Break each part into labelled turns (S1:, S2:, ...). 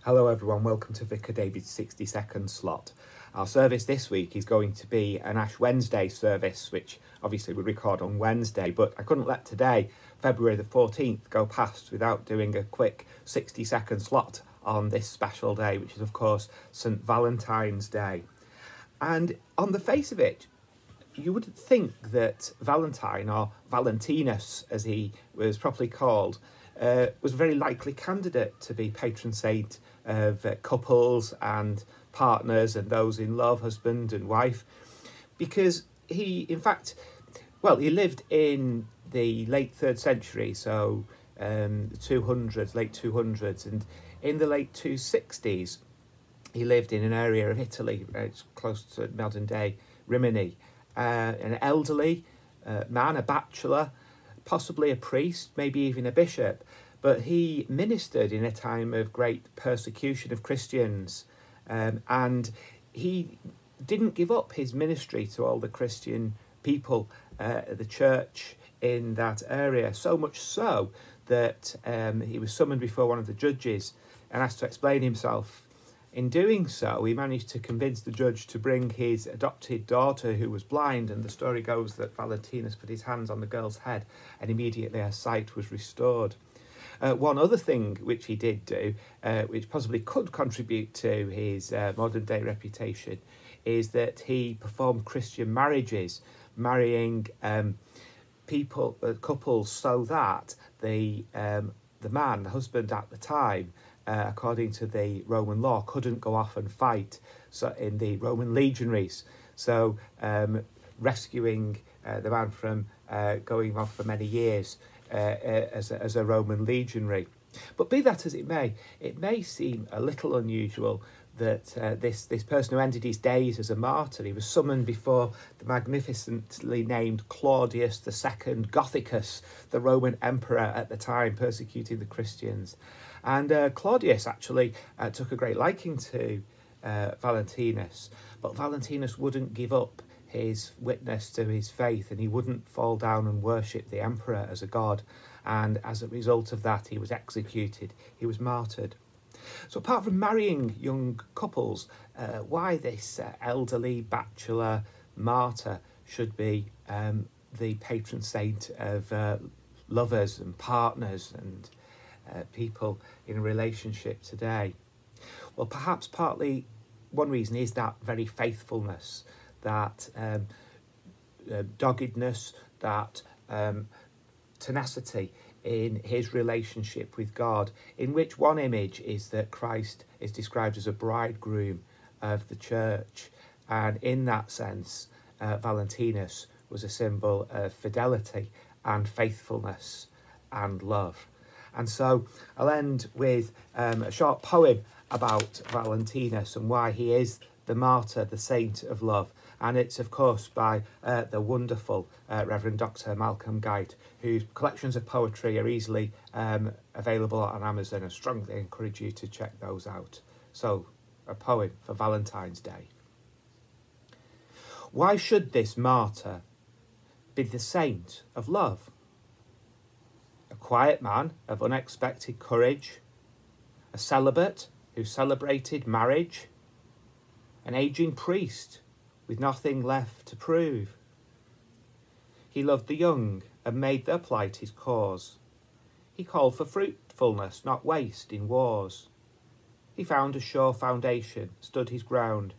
S1: Hello everyone, welcome to Vicar David's 60-second slot. Our service this week is going to be an Ash Wednesday service, which obviously we record on Wednesday, but I couldn't let today, February the 14th, go past without doing a quick 60-second slot on this special day, which is of course St. Valentine's Day. And on the face of it, you wouldn't think that Valentine, or Valentinus as he was properly called, was a very likely candidate to be patron saint of couples and partners and those in love, husband and wife, because he, in fact, well, he lived in the late 3rd century, so the 200s, late 200s, and in the late 260s, he lived in an area of Italy, it's close to modern day Rimini, an elderly man, a bachelor, possibly a priest, maybe even a bishop, but he ministered in a time of great persecution of Christians, and he didn't give up his ministry to all the Christian people, the church in that area, so much so that he was summoned before one of the judges and asked to explain himself. In doing so, he managed to convince the judge to bring his adopted daughter, who was blind, and the story goes that Valentinus put his hands on the girl's head and immediately her sight was restored. One other thing which he did do, which possibly could contribute to his modern-day reputation, is that he performed Christian marriages, marrying couples, so that the man, the husband at the time, according to the Roman law, couldn't go off and fight in the Roman legionaries, so rescuing the man from going off for many years as a Roman legionary. But be that as it may seem a little unusual that this person who ended his days as a martyr, he was summoned before the magnificently named Claudius II Gothicus, the Roman emperor at the time, persecuting the Christians. And Claudius actually took a great liking to Valentinus, but Valentinus wouldn't give up his witness to his faith, and he wouldn't fall down and worship the emperor as a god, and as a result of that he was executed, he was martyred. So apart from marrying young couples, why this elderly bachelor martyr should be the patron saint of lovers and partners and people in a relationship today? Well, perhaps partly one reason is that very faithfulness, that doggedness, that tenacity in his relationship with God, in which one image is that Christ is described as a bridegroom of the church, and in that sense Valentinus was a symbol of fidelity and faithfulness and love. And so I'll end with a short poem about Valentinus and why he is the martyr, the saint of love. And it's, of course, by the wonderful Reverend Dr. Malcolm Guite, whose collections of poetry are easily available on Amazon. I strongly encourage you to check those out. So, a poem for Valentine's Day. Why should this martyr be the saint of love? A quiet man of unexpected courage, a celibate who celebrated marriage, an ageing priest with nothing left to prove. He loved the young and made their plight his cause. He called for fruitfulness, not waste in wars. He found a sure foundation, stood his ground,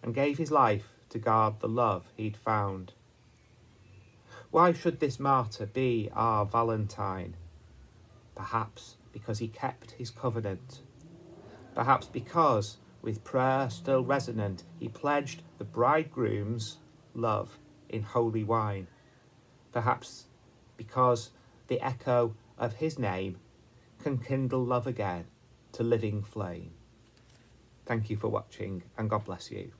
S1: and gave his life to guard the love he'd found. Why should this martyr be our Valentine? Perhaps because he kept his covenant. Perhaps because, with prayer still resonant, he pledged the bridegroom's love in holy wine. Perhaps because the echo of his name can kindle love again to living flame. Thank you for watching, and God bless you.